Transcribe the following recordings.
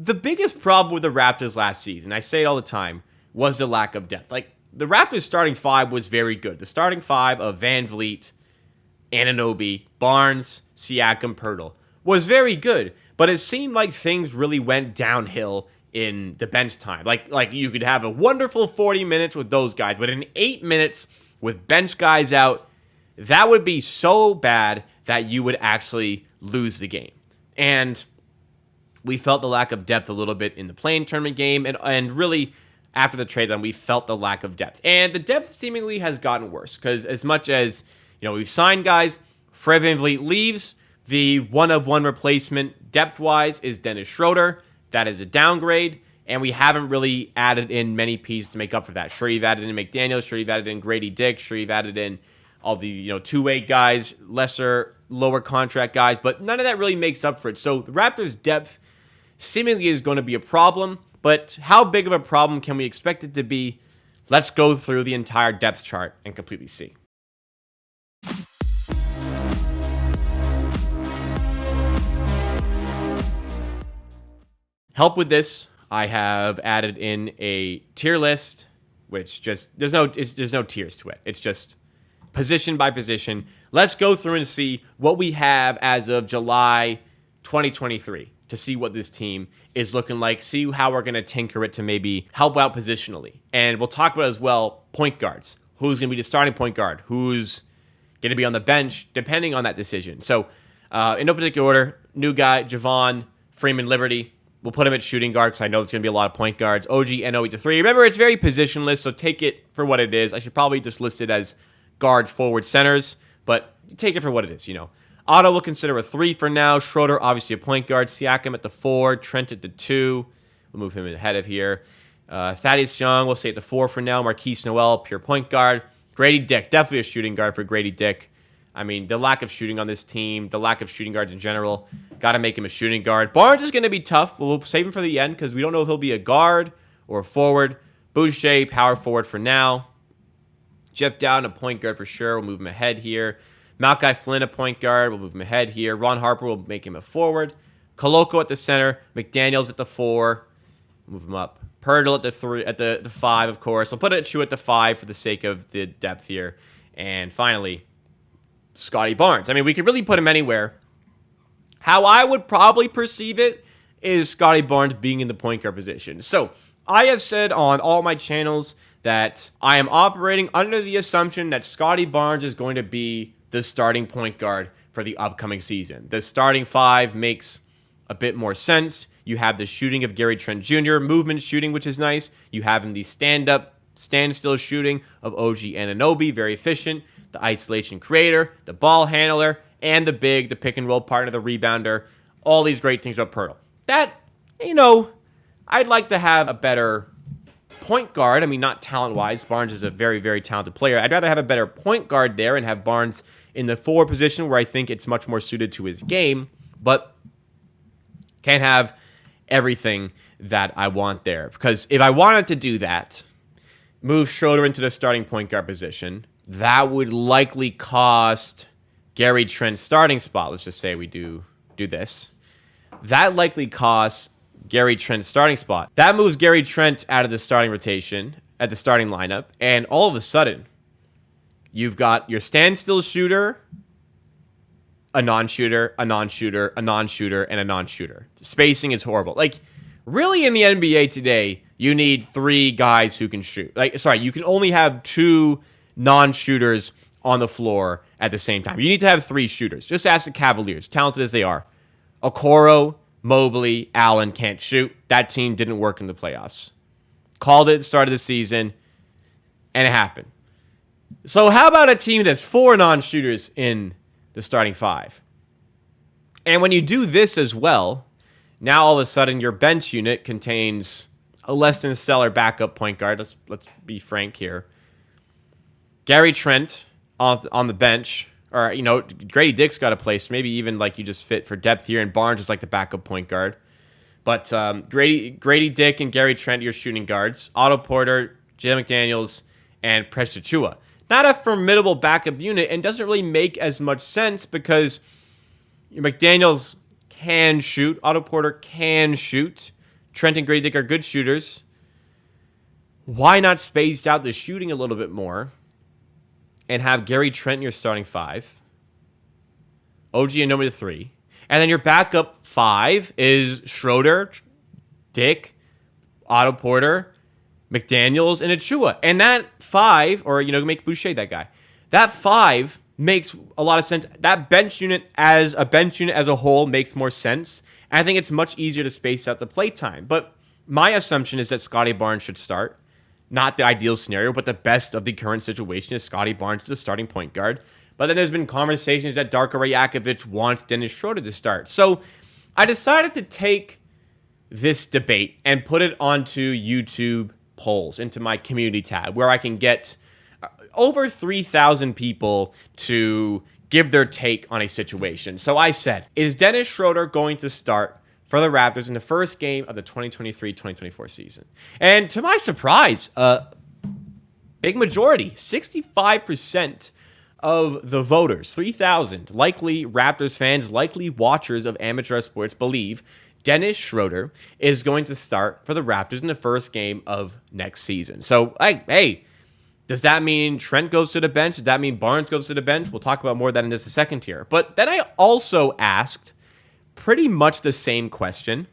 The biggest problem with the Raptors last season, I say it all the time, was the lack of depth. Like, the Raptors starting five was very good. The starting five of Van Vliet, Anunoby, Barnes, Siakam, Pirtle was very good, but it seemed like things really went downhill in the bench time. Like you could have a wonderful 40 minutes with those guys, but in 8 minutes with bench guys out, that would be so bad that you would actually lose the game. And we felt the lack of depth a little bit in the play-in tournament game, and really after the trade then we felt the lack of depth. And the depth seemingly has gotten worse, because as much as we've signed guys, Fred VanVleet leaves. The one-of-one replacement depth-wise is Dennis Schroder. That is a downgrade, and we haven't really added in many pieces to make up for that. Sure, you've added in McDaniels. Sure, you've added in Grady Dick. Sure, you've added in all the two-way guys, lower contract guys, but none of that really makes up for it. So the Raptors' depth seemingly is going to be a problem, but how big of a problem can we expect it to be? Let's go through the entire depth chart and completely see. Help with this, I have added in a tier list, which just there's no tiers to it. It's just position by position. Let's go through and see what we have as of July 2023 to see what this team is looking like, see how we're going to tinker it to maybe help out positionally. And we'll talk about as well point guards. Who's going to be the starting point guard? Who's going to be on the bench, depending on that decision. So in no particular order, new guy, Javon, Freeman, Liberty. We'll put him at shooting guard because I know there's going to be a lot of point guards. OG, NO, to 3. Remember, it's very positionless, so take it for what it is. I should probably just list it as guards, forward, centers, but take it for what it is, Otto will consider a 3 for now. Schroder, obviously a point guard. Siakam at the 4. Trent at the 2. We'll move him ahead of here. Thaddeus Young, we'll say at the 4 for now. Marquise Noel, pure point guard. Grady Dick, definitely a shooting guard for Grady Dick. I mean, the lack of shooting on this team, the lack of shooting guards in general, got to make him a shooting guard. Barnes is going to be tough. We'll save him for the end because we don't know if he'll be a guard or a forward. Boucher, power forward for now. Jeff Dowden, a point guard for sure. We'll move him ahead here. Malachi Flynn, a point guard. We'll move him ahead here. Ron Harper will make him a forward. Koloko at the center. McDaniels at the 4. Move him up. Pirtle at the 3, at the 5, of course. We'll put it Chu at the 5 for the sake of the depth here. And finally, Scottie Barnes. I mean, we could really put him anywhere. How I would probably perceive it is Scottie Barnes being in the point guard position. So I have said on all my channels that I am operating under the assumption that Scottie Barnes is going to be the starting point guard for the upcoming season. The starting 5 makes a bit more sense. You have the shooting of Gary Trent Jr., movement shooting, which is nice. You have in the standstill shooting of OG Anunoby, very efficient. The isolation creator, the ball handler, and the pick and roll partner, the rebounder. All these great things about Pirtle. That, I'd like to have a better point guard. I mean, not talent-wise. Barnes is a very, very talented player. I'd rather have a better point guard there and have Barnes in the forward position where I think it's much more suited to his game. But can't have everything that I want there. Because if I wanted to do that, move Schroder into the starting point guard position, that would likely cost Gary Trent's starting spot. Let's just say we do this. That likely costs Gary Trent's starting spot. That moves Gary Trent out of the starting rotation at the starting lineup. And all of a sudden, you've got your standstill shooter, a non-shooter, a non-shooter, a non-shooter, and a non-shooter. Spacing is horrible. Like, really in the NBA today, you need 3 guys who can shoot. You can only have 2 non-shooters on the floor at the same time. You need to have 3 shooters. Just ask the Cavaliers, talented as they are. Okoro, Mobley, Allen can't shoot. That team didn't work in the playoffs. Called it at the start of the season, and it happened. So how about a team that's 4 non-shooters in the starting 5? And when you do this as well, now all of a sudden your bench unit contains a less than stellar backup point guard. Let's be frank here. Gary Trent on the bench, or Grady Dick's got a place. Maybe even you just fit for depth here, and Barnes is like the backup point guard. But Grady Dick and Gary Trent, your shooting guards. Otto Porter, Jalen McDaniels, and Precious Achiuwa. Not a formidable backup unit, and doesn't really make as much sense because McDaniels can shoot, Otto Porter can shoot, Trent and Grady Dick are good shooters. Why not space out the shooting a little bit more and have Gary Trent your starting 5, OG Anunoby 3, and then your backup 5 is Schroder, Dick, Otto Porter, McDaniels, and Achua. And that 5, or, make Boucher that guy. That 5 makes a lot of sense. That bench unit as a whole makes more sense. And I think it's much easier to space out the play time. But my assumption is that Scottie Barnes should start. Not the ideal scenario, but the best of the current situation is Scottie Barnes as the starting point guard. But then there's been conversations that Darko Rajakovic wants Dennis Schroder to start. So I decided to take this debate and put it onto YouTube polls, into my community tab, where I can get over 3,000 people to give their take on a situation. So I said, is Dennis Schroder going to start for the Raptors in the first game of the 2023-2024 season? And to my surprise, big majority, 65% of the voters, 3,000 likely Raptors fans, likely watchers of amateur sports, believe Dennis Schroder is going to start for the Raptors in the first game of next season. So, hey, does that mean Trent goes to the bench? Does that mean Barnes goes to the bench? We'll talk about more of that in just a second here. But then I also asked pretty much the same question.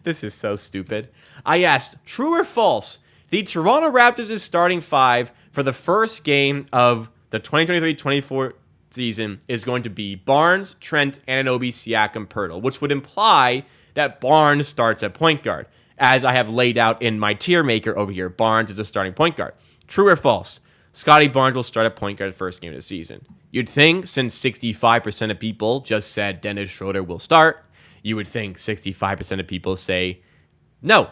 This is so stupid. I asked, true or false, the Toronto Raptors' starting 5 for the first game of the 2023-24 season is going to be Barnes, Trent, Anunoby, Siakam, Poeltl, which would imply that Barnes starts at point guard, as I have laid out in my tier maker over here. Barnes is a starting point guard. True or false? Scottie Barnes will start at point guard the first game of the season. You'd think, since 65% of people just said Dennis Schroder will start, you would think 65% of people say no.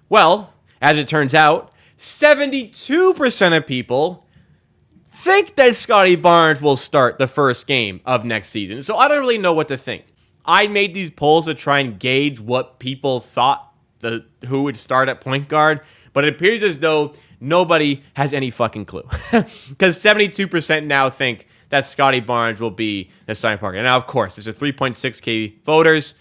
Well, as it turns out, 72% of people think that Scottie Barnes will start the first game of next season. So I don't really know what to think. I made these polls to try and gauge what people thought who would start at point guard, but it appears as though nobody has any fucking clue. Because 72% now think that Scottie Barnes will be the starting point guard. Now, of course, there's a 3.6K voters.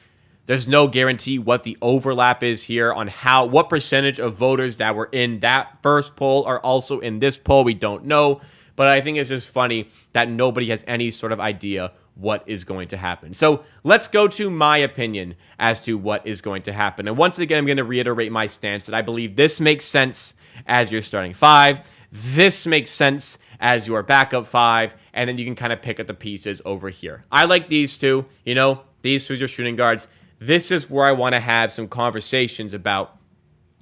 There's no guarantee what the overlap is here on what percentage of voters that were in that first poll are also in this poll. We don't know. But I think it's just funny that nobody has any sort of idea what is going to happen. So let's go to my opinion as to what is going to happen. And once again, I'm going to reiterate my stance that I believe this makes sense as your starting 5. This makes sense as your backup 5. And then you can kind of pick up the pieces over here. I like these two. These two are your shooting guards. This is where I want to have some conversations about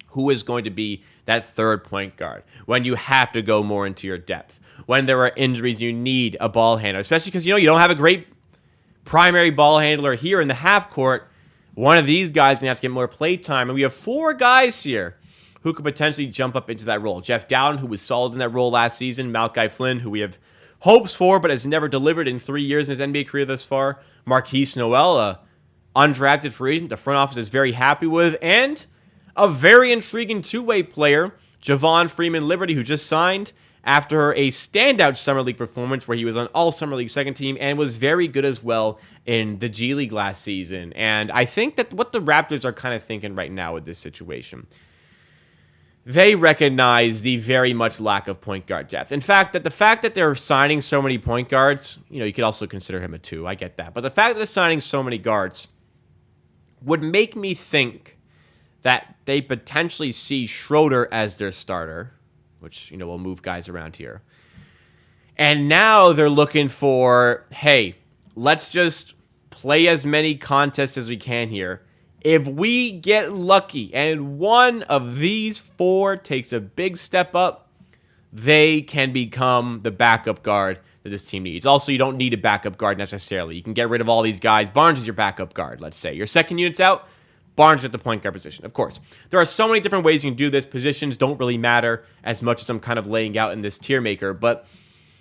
who is going to be that third point guard when you have to go more into your depth. When there are injuries, you need a ball handler, especially because, you don't have a great primary ball handler here in the half court. One of these guys is going to have to get more play time. And we have 4 guys here who could potentially jump up into that role. Jeff Dowden, who was solid in that role last season. Malachi Flynn, who we have hopes for, but has never delivered in 3 years in his NBA career thus far. Marquise Noel, undrafted free agent the front office is very happy with. And a very intriguing two-way player, Javon Freeman-Liberty, who just signed after a standout Summer League performance where he was on all Summer League second team and was very good as well in the G League last season. And I think that what the Raptors are kind of thinking right now with this situation, they recognize the very much lack of point guard depth. In fact, the fact that they're signing so many point guards, you could also consider him a 2. I get that. But the fact that they're signing so many guards would make me think that they potentially see Schroder as their starter, which, will move guys around here. And now they're looking for, hey, let's just play as many contests as we can here. If we get lucky and one of these 4 takes a big step up, they can become the backup guard that this team needs. Also, you don't need a backup guard necessarily. You can get rid of all these guys. Barnes is your backup guard, let's say. Your second unit's out, Barnes at the point guard position. Of course, there are so many different ways you can do this. Positions don't really matter as much as I'm kind of laying out in this tier maker. But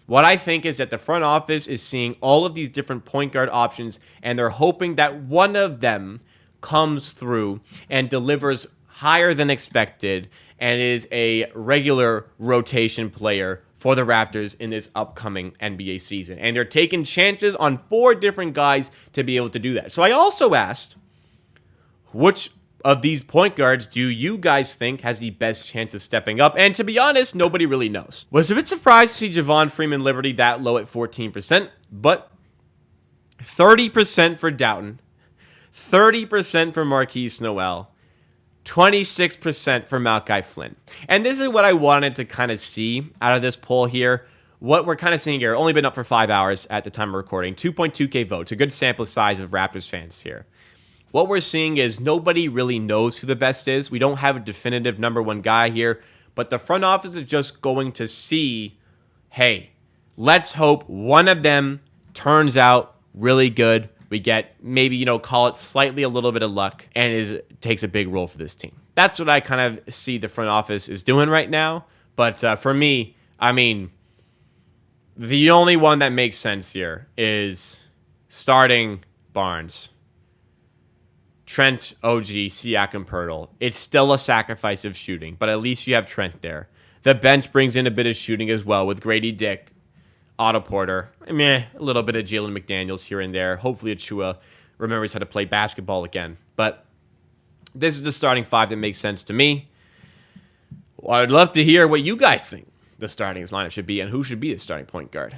what I think is that the front office is seeing all of these different point guard options, and they're hoping that one of them comes through and delivers higher than expected and is a regular rotation player for the Raptors in this upcoming NBA season. And they're taking chances on 4 different guys to be able to do that. So I also asked, which of these point guards do you guys think has the best chance of stepping up? And to be honest, nobody really knows. Was a bit surprised to see Javon Freeman Liberty that low at 14%, but 30% for Doughton, 30% for Marquise Noel, 26% for Malachi Flynn. And this is what I wanted to kind of see out of this poll here. What we're kind of seeing here, only been up for 5 hours at the time of recording, 2.2K votes, a good sample size of Raptors fans here. What we're seeing is nobody really knows who the best is. We don't have a definitive number one guy here, but the front office is just going to see, hey, let's hope one of them turns out really good. We get maybe, call it slightly a little bit of luck and takes a big role for this team. That's what I kind of see the front office is doing right now. But for me, I mean, the only one that makes sense here is starting Barnes. Trent, OG, Siakam, Pirtle. It's still a sacrifice of shooting, but at least you have Trent there. The bench brings in a bit of shooting as well with Grady Dick, Otto Porter, a little bit of Jalen McDaniels here and there. Hopefully Achua remembers how to play basketball again. But this is the starting five that makes sense to me. Well, I'd love to hear what you guys think the starting lineup should be and who should be the starting point guard.